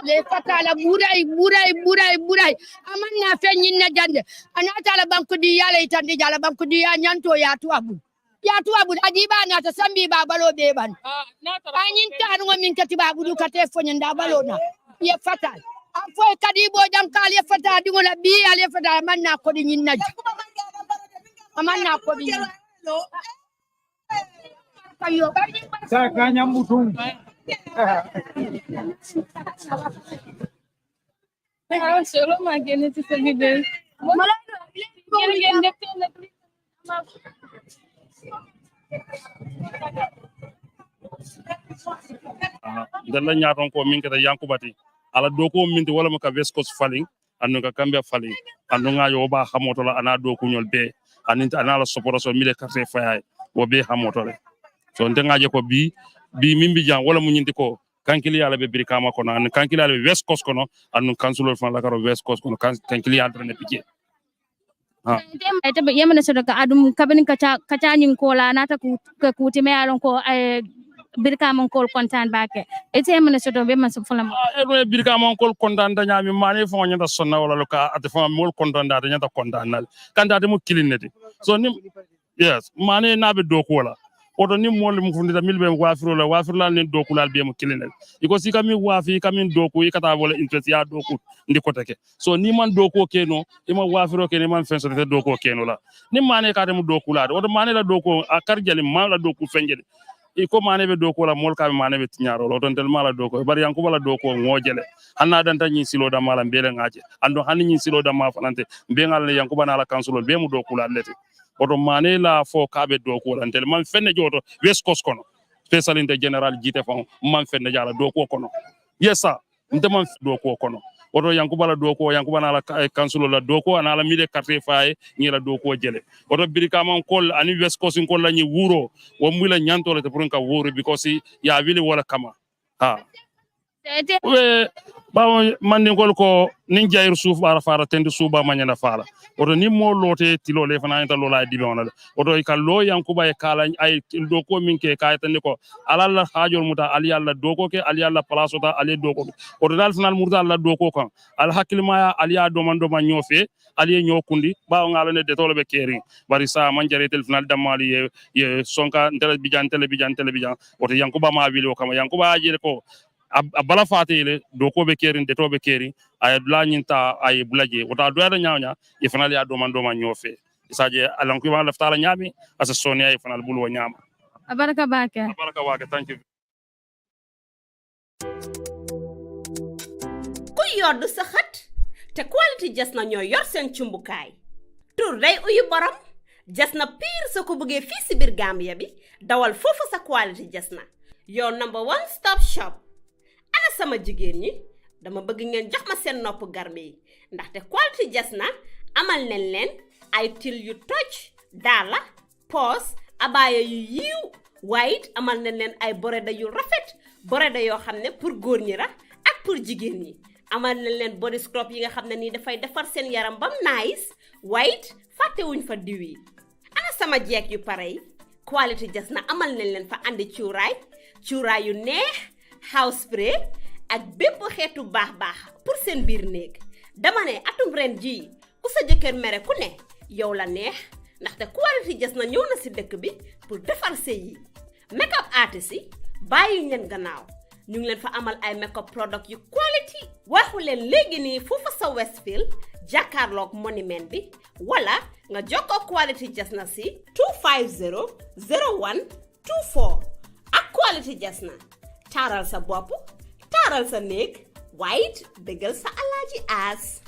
le fatala burai amanna fenyin na jande anata la banku di yala itande jala banku di ya nyanto ya tuabu ajiba na ta sambi ba balo be ban anyin tanu min katiba budu kate fonyin da balo na ye fatal afo kadibo jam kal ye fatal di ngola bi ale fatal amanna ko di nyinna amanna ko di kayo sa kanya mutung solo magene ci sa video dalla nyaaton ko min kata yankubati ala doko minti wala maka West Coast falling anu ka Gambia falling anu nga yo ba xamoto la ana doku ñol be aninta ana la soporo so mile carte fay wo be xamoto le so ndenga je ko bi mimbi jang wala mu ñinti ko kankili ala be Brikama kono an kankili ala be West Coast kono anu councilor fan la karo West Coast kono kankili ala ne piqué ete yemane sodo ka adum kabin kacha nyin ko la nata ku kuti me alon ko Brikama ko kontan bake ete yemane sodo be man so fulam e Brikama ko kontan da nyami mane fo nyata sonna wala lo ka ate fo mol kontan da nyata kontan nal kandate mo kilinete so nim yes mane nabe do ko la oto ni mol mu fundita milbe wafiro la ni do kulal be mo kilinel iko si kami wafi kami do ko ikata wala interest ya do ko ndi ko teke so ni man do ko keno ima wafiro keno man fenso te do ko keno la ni mane ka dem do kulade oto mane la do ko akar jali man la do ko fenjeli iko mane be do ko la mol ka mane be tinyaro lo ton tel mala do ko bari yanko wala do ko ngojele hanna dan tan nyi silo da mala mbele ngaje ando hanni nyi silo da ma falante be ngal yanko bana la kansulo be mu do kulade lete oto mane la fo kabe do ko antel man fenne joto West Coast kono special inte general jite fon man fenne jala do ko kono yesa nte man do ko kono oto yankubala do ko yankubana la council la do ko ana la mide carte fay ni la do ko jele oto Brikama kol ani West Coast ko la ni wuro wo mula nyanto le te pour ka wuro because ya wili wala kama ha we bawo mande gol ko nin jayir suuf bara fara tendi suuba manyana fara oto ni mo lote tilo le fana ta lola dibe onale oto ka lo yankuba e kala ay do ko min ke kay tan ko alalla hajol muta ali alla do ko ke ali alla place ta ali do ko oto dal final murta alla do ko kan al hakilma ali do man ñofe ali ñokundi bawo ngalo ne de tolo be keri bari sa man jare tel final damali ye sonka tele bijan oto yankuba ma wili o kama yankuba ajele ko a bala fatele do ko be kerin de to be keri ay dula nyinta ay bulaje wota do ada nyaawnya e fanal ya do man ñofe isaje alan ko wala ftala nyami asa sonia e fanal bulu nyama baraka bake baraka wake thank you ko yoddu sa xët te quality jasna ñoo yor seen cumbukaay tur day uyu borom jasna pire soo ko bëggee fii si biir Gambia bi dawal foofu sa quality jasna your number one stop shop ana sama jigéen ñi dama bëgg ngeen jox ma seen nopp garme yi ndaxte quality jasna amal nañ leen ay til yu toj daala poos abaaya yu yiiw waaye it amal nañ leen ay boreda yu rafet boreda yoo xam ne pour góor ñi la ak pour jigéen ñi amal nañ leen body scrub yi nga xam ne nii dafay defar seen yaram bam nice waaye it fàttewuñ fa diw yi ana sama jeeg yu pare yi quality jasna amal nañ leen fa andi cuuraay yu neex house spray ak bépp xeetu baax pour seen biir néeg dama ne atum ren ji ku sa jëkkër mere ku ne yow la neex ndaxte quality jasna ñëw na si dëkk bi pour defar sëy yi makeup artist yi bàyyi leen gannaaw ñu ngi leen fa amal ay makeup product yu quality waxu leen léegi nii foofu sa Westfield jàkkaarloog monument bi wala nga jokkoo quality jasna si 250 0124 ak quality jasna taaral sa bopp taaral sa néeg waaye it bégal sa alaaji aas